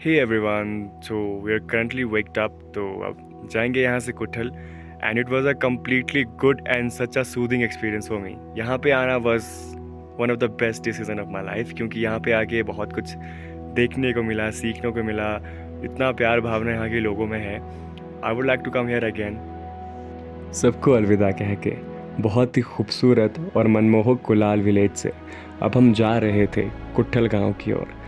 Hey everyone, so we are currently waked up तो अब जाएंगे यहाँ से कुठल and it was a completely good and such a soothing experience for me. यहाँ पे आना was one of the best decision of my life क्योंकि यहाँ पे आके बहुत कुछ देखने को मिला, सीखने को मिला, इतना प्यार भावना यहाँ के लोगों में है. I would like to come here again. सबको अलविदा कह के बहुत ही खूबसूरत और मनमोहक कुलाल विलेज से अब हम जा रहे थे कुठल गांव की ओर.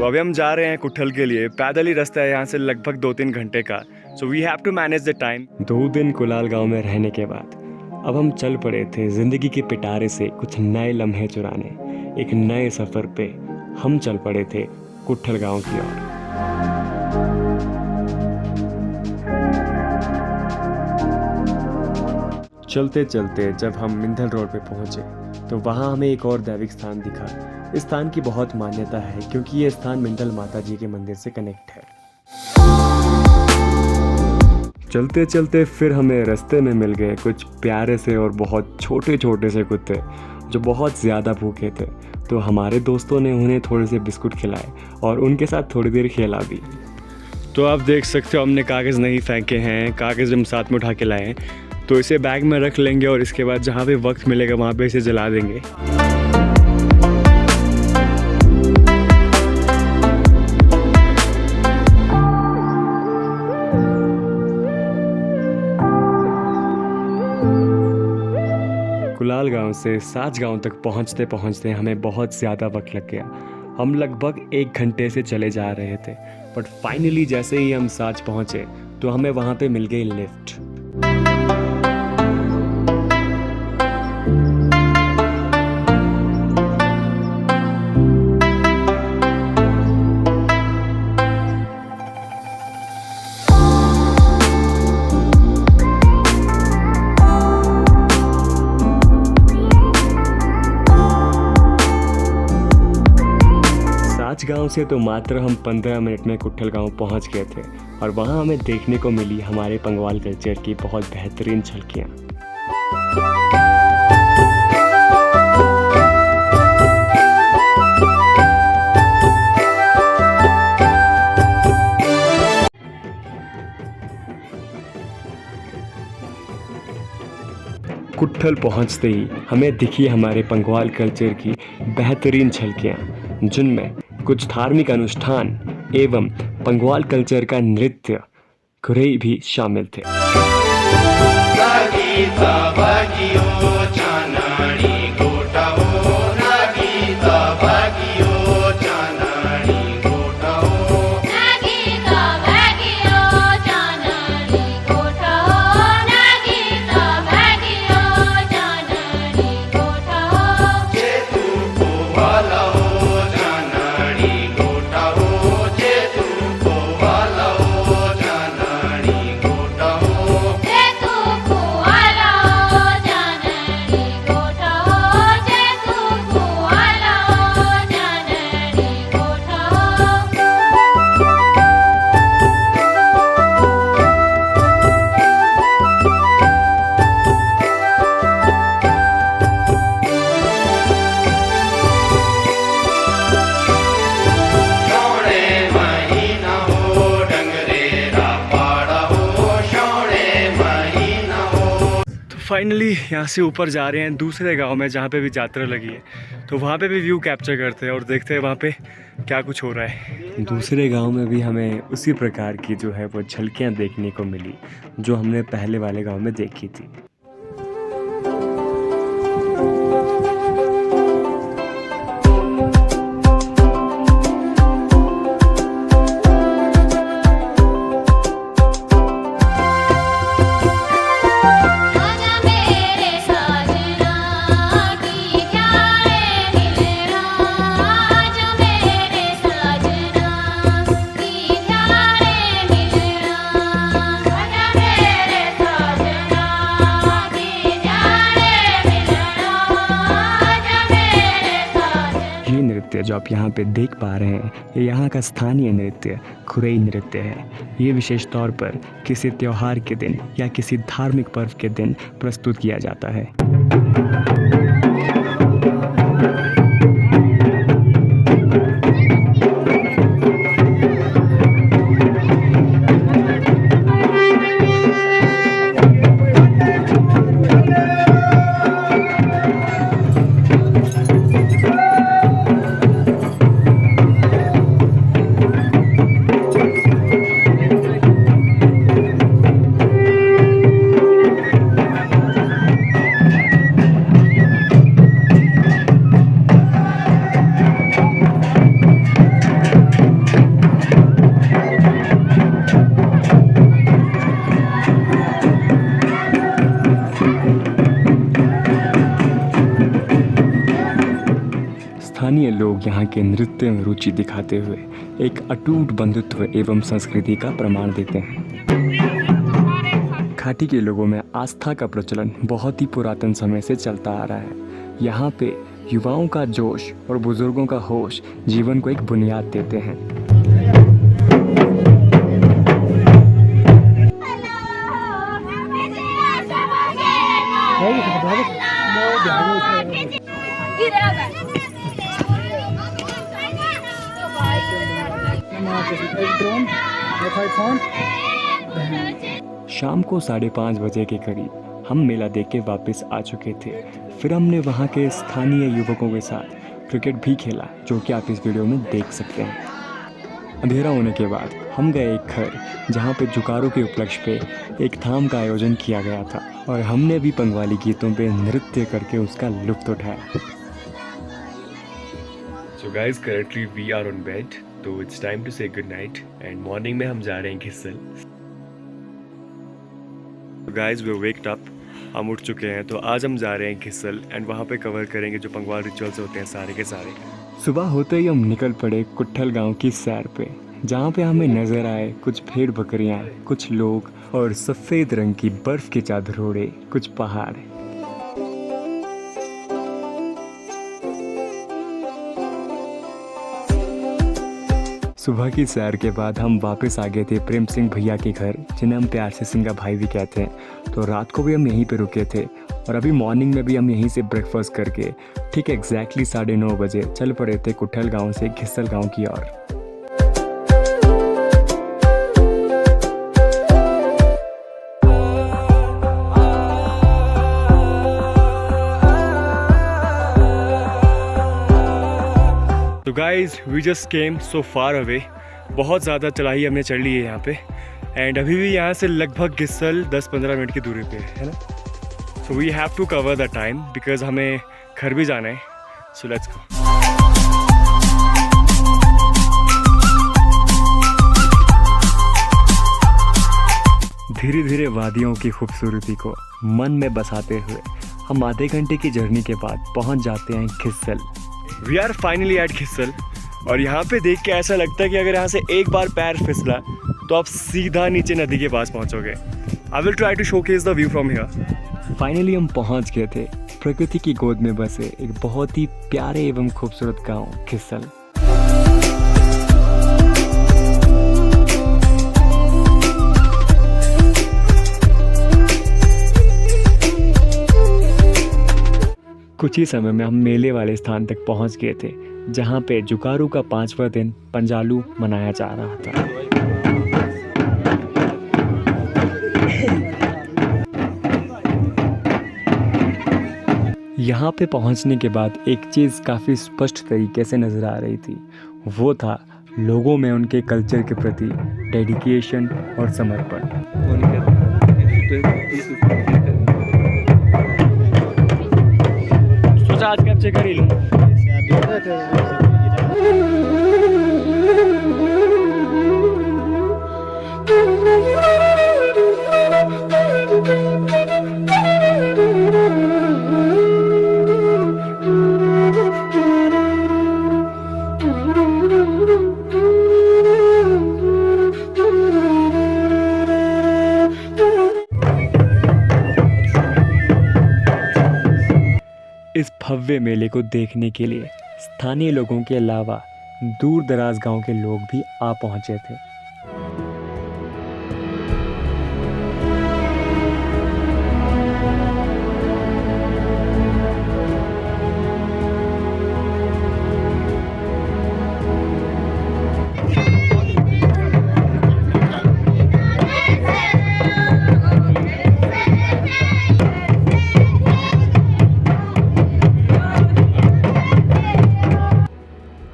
अभी हम जा रहे हैं कुठल के लिए. पैदल ही रास्ता है यहाँ से लगभग 2-3 घंटे का. So we have to manage the time. 2 दिन कुलाल गांव में रहने के बाद अब हम चल पड़े थे जिंदगी के पिटारे से कुछ नए लम्हे चुराने. एक नए सफ़र पे हम चल पड़े थे कुठल गांव की ओर. चलते चलते जब हम मिंधल रोड पे पहुंचे तो वहाँ हमें एक और दैविक स्थान दिखा. इस स्थान की बहुत मान्यता है क्योंकि ये स्थान मिंधल माता जी के मंदिर से कनेक्ट है. चलते चलते फिर हमें रास्ते में मिल गए कुछ प्यारे से और बहुत छोटे छोटे से कुत्ते जो बहुत ज़्यादा भूखे थे. तो हमारे दोस्तों ने उन्हें थोड़े से बिस्कुट खिलाए और उनके साथ थोड़ी देर खेला भी. तो आप देख सकते हो हमने कागज़ नहीं फेंके हैं, कागज़ हम साथ में उठा के लाए हैं. तो इसे बैग में रख लेंगे और इसके बाद जहाँ पे वक्त मिलेगा वहाँ पे इसे जला देंगे. कुलाल गांव से साच गांव तक पहुंचते पहुंचते हमें बहुत ज़्यादा वक्त लग गया. हम लगभग 1 घंटे से चले जा रहे थे बट फाइनली जैसे ही हम साच पहुंचे तो हमें वहाँ पे मिल गई लिफ्ट. गांव से तो मात्र हम 15 मिनट में कुठल गांव पहुंच गए थे और वहां हमें देखने को मिली हमारे पंगवाल कल्चर की बहुत बेहतरीन झलकियां. कुठल पहुंचते ही हमें दिखी हमारे पंगवाल कल्चर की बेहतरीन झलकियां जिनमें कुछ धार्मिक अनुष्ठान एवं पंगवाल कल्चर का नृत्य घुरेई भी शामिल थे. फाइनली यहाँ से ऊपर जा रहे हैं दूसरे गांव में जहाँ पे भी यात्रा लगी है. तो वहाँ पे भी व्यू कैप्चर करते हैं और देखते हैं वहाँ पे क्या कुछ हो रहा है. दूसरे गांव में भी हमें उसी प्रकार की जो है वो झलकियाँ देखने को मिली जो हमने पहले वाले गांव में देखी थी. नृत्य जो आप यहाँ पे देख पा रहे हैं ये यहाँ का स्थानीय नृत्य खुरई नृत्य है। ये विशेष तौर पर किसी त्योहार के दिन या किसी धार्मिक पर्व के दिन प्रस्तुत किया जाता है। स्थानीय लोग यहाँ के नृत्य में रुचि दिखाते हुए एक अटूट बंधुत्व एवं संस्कृति का प्रमाण देते हैं। घाटी के लोगों में आस्था का प्रचलन बहुत ही पुरातन समय से चलता आ रहा है। यहाँ पे युवाओं का जोश और बुजुर्गों का होश जीवन को एक बुनियाद देते हैं। शाम को 5:30 बजे के करीब हम मेला देख के वापस आ चुके थे। फिर हमने वहाँ के स्थानीय युवकों के साथ क्रिकेट भी खेला, जो कि आप इस वीडियो में देख सकते हैं। अंधेरा होने के बाद हम गए एक घर जहाँ पे जुकारू के उपलक्ष्य पे एक थाम का आयोजन किया गया था और हमने भी पंगवाली गीतों पे नृत्य करके उसका लुत्फ उठाया। So guys, currently we are on bed, so it's time to say good night. And morning में हम जा रहे हैं घिसल। So guys, we waked up, हम उठ चुके हैं, तो आज हम जा रहे हैं घिसल एंड वहाँ पे कवर करेंगे जो पंगवाल रिचुअल्स होते हैं सारे के सारे। सुबह होते ही हम निकल पड़े कुट्ठल गांव की सैर पे, जहाँ पे हमें नजर आए कुछ भेड़ बकरियाँ, कुछ लोग और सफ़ेद रंग की बर्फ के चादर ओढ़े कुछ पहाड़। सुबह की सैर के बाद हम वापस आ गए थे प्रेम सिंह भैया के घर, जिन्हें हम प्यार से सिंगा भाई भी कहते हैं। तो रात को भी हम यहीं पे रुके थे और अभी मॉर्निंग में भी हम यहीं से ब्रेकफास्ट करके ठीक एग्जैक्टली 9:30 बजे चल पड़े थे कुट्ठल गांव से घिसल गांव की ओर। तो guys we just came so far away, बहुत ज़्यादा चढ़ाई हमने चढ़ ली है यहाँ पे एंड अभी भी यहाँ से लगभग घिसल 10-15 मिनट की दूरी पे है ना। So we have to cover the time because हमें घर भी जाना है। So let's go. धीरे धीरे वादियों की खूबसूरती को मन में बसाते हुए हम आधे घंटे की जर्नी के बाद पहुँच जाते हैं घिसल। वी आर फाइनली एट घिसल और यहाँ पे देख के ऐसा लगता है कि अगर यहाँ से एक बार पैर फिसला तो आप सीधा नीचे नदी के पास पहुँचोगे। I will try to showcase the view from here. Finally हम पहुँच गए थे प्रकृति की गोद में बसे एक बहुत ही प्यारे एवं खूबसूरत गांव घिसल। कुछ ही समय में हम मेले वाले स्थान तक पहुंच गए थे, जहां पे जुकारू का 5वां दिन पंजालू मनाया जा रहा था। यहाँ पे पहुंचने के बाद एक चीज़ काफ़ी स्पष्ट तरीके से नज़र आ रही थी, वो था लोगों में उनके कल्चर के प्रति डेडिकेशन और समर्पण। आज कैप्चर कर ही लूँ। इस भव्य मेले को देखने के लिए स्थानीय लोगों के अलावा दूर दराज गांव के लोग भी आ पहुंचे थे।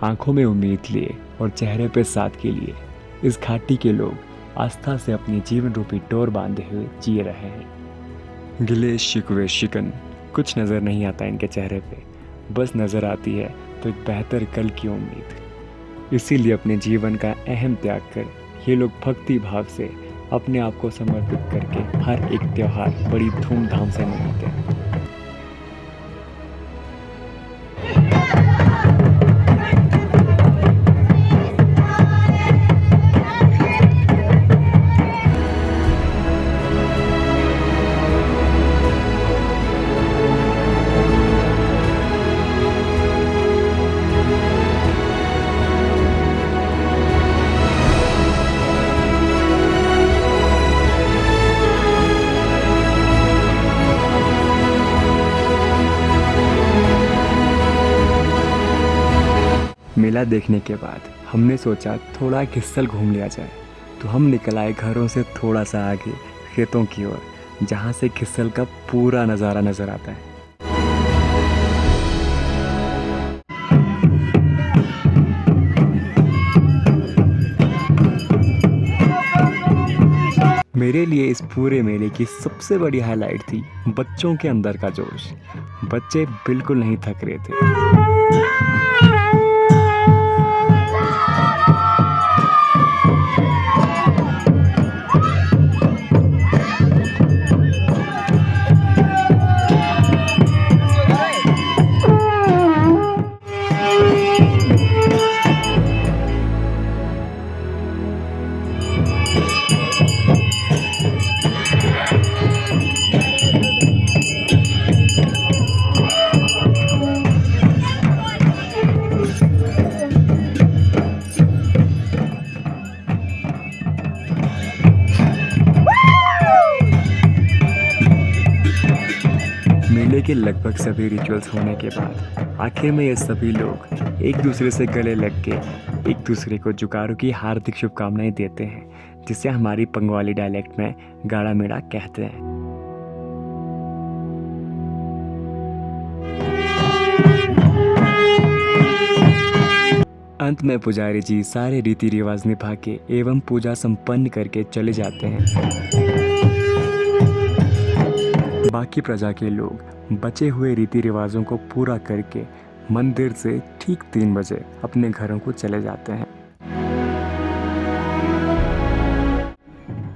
आंखों में उम्मीद लिए और चेहरे पे सादगी लिए इस घाटी के लोग आस्था से अपनी जीवन रूपी डोर बांधे हुए जी रहे हैं। गिले शिकवे शिकन कुछ नज़र नहीं आता इनके चेहरे पे, बस नज़र आती है तो एक बेहतर कल की उम्मीद। इसीलिए अपने जीवन का अहम त्याग कर ये लोग भक्ति भाव से अपने आप को समर्पित करके हर एक त्यौहार बड़ी धूमधाम से मनाते हैं। मेला देखने के बाद हमने सोचा थोड़ा किस्सल घूम लिया जाए, तो हम निकल आए घरों से थोड़ा सा आगे खेतों की ओर, जहाँ से किस्सल का पूरा नज़ारा नज़र आता है। मेरे लिए इस पूरे मेले की सबसे बड़ी हाईलाइट थी बच्चों के अंदर का जोश। बच्चे बिल्कुल नहीं थक रहे थे। मेले के लगभग सभी रिचुअल्स होने के बाद आखिर में ये सभी लोग एक दूसरे से गले लग के एक दूसरे को जुकारू की हार्दिक शुभकामनाएं देते हैं, जिसे हमारी पंगवाली डायलेक्ट में गाड़ा मेड़ा कहते हैं। अंत में पुजारी जी सारे रीति रिवाज निभा के एवं पूजा संपन्न करके चले जाते हैं। बाकी प्रजा के लोग बचे हुए रीति रिवाजों को पूरा करके मंदिर से ठीक 3 बजे अपने घरों को चले जाते हैं।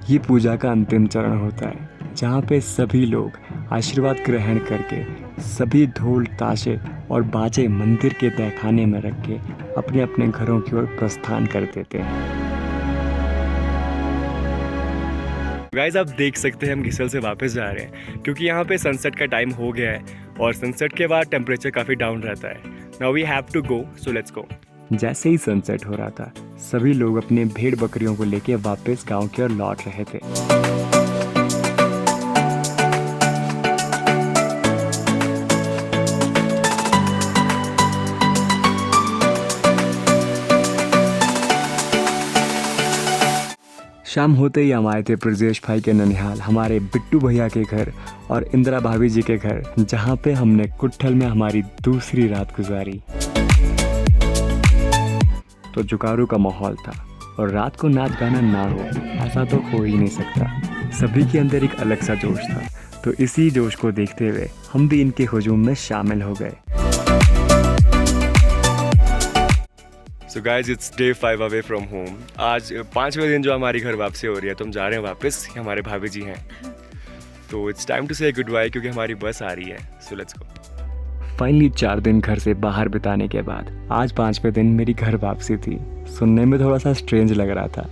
ये पूजा का अंतिम चरण होता है, जहाँ पे सभी लोग आशीर्वाद ग्रहण करके सभी ढोल ताशे और बाजे मंदिर के तहखाने में रख के अपने अपने घरों की ओर प्रस्थान कर देते हैं। गाइस आप देख सकते हैं हम घिसल से वापस जा रहे हैं, क्योंकि यहाँ पे सनसेट का टाइम हो गया है और सनसेट के बाद टेम्परेचर काफ़ी डाउन रहता है। Now we have to go, so let's go. जैसे ही सनसेट हो रहा था, सभी लोग अपने भेड़ बकरियों को लेके वापस गांव की ओर लौट रहे थे। शाम होते ही हम आए थे ब्रजेश भाई के ननिहाल, हमारे बिट्टू भैया के घर और इंदिरा भाभी जी के घर, जहाँ पे हमने कुट्ठल में हमारी दूसरी रात गुजारी। तो जुकारू का माहौल था और रात को नाच गाना ना हो ऐसा तो हो ही नहीं सकता। सभी के अंदर एक अलग सा जोश था, तो इसी जोश को देखते हुए हम भी इनके हुजूम में शामिल हो गए। So guys it's day 5 away from home. आज 5वें दिन जो हमारी घर वापसी हो रही है, तो हम जा रहे हैं वापस। हमारे भाभी जी हैं, तो इट्स टाइम टू से गुड बाय, क्योंकि हमारी बस आ रही है। So let's go. फाइनली 4 दिन घर से बाहर बिताने के बाद आज 5वें दिन मेरी घर वापसी थी। सुनने में थोड़ा सा स्ट्रेंज लग रहा था,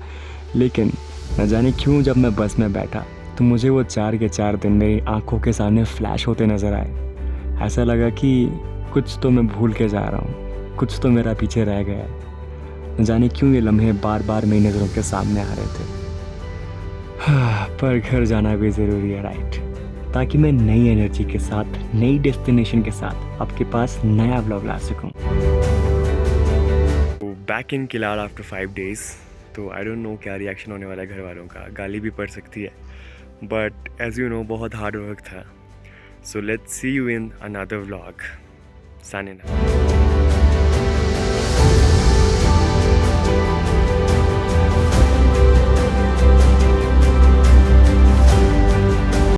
लेकिन न जाने क्यों जब मैं बस में बैठा तो मुझे वो 4 के 4 दिन मेरी आंखों के सामने फ्लैश होते नज़र आए। ऐसा लगा कि कुछ तो मैं भूल के जा रहा हूँ। कुछ तो मेरा पीछे रह गया है। न जाने क्यों ये लम्हे बार बार मेरी नज़रों के सामने आ रहे थे। पर घर जाना भी ज़रूरी है, राइट, ताकि मैं नई एनर्जी के साथ, नई डेस्टिनेशन के साथ आपके पास नया व्लॉग ला सकूं। Back in Killar after 5 days, तो आई डोंट नो क्या रिएक्शन होने वाला है घर वालों का, गाली भी पड़ सकती है, बट एज यू नो बहुत हार्ड वर्क था। So let's see you in another vlog. Signing out.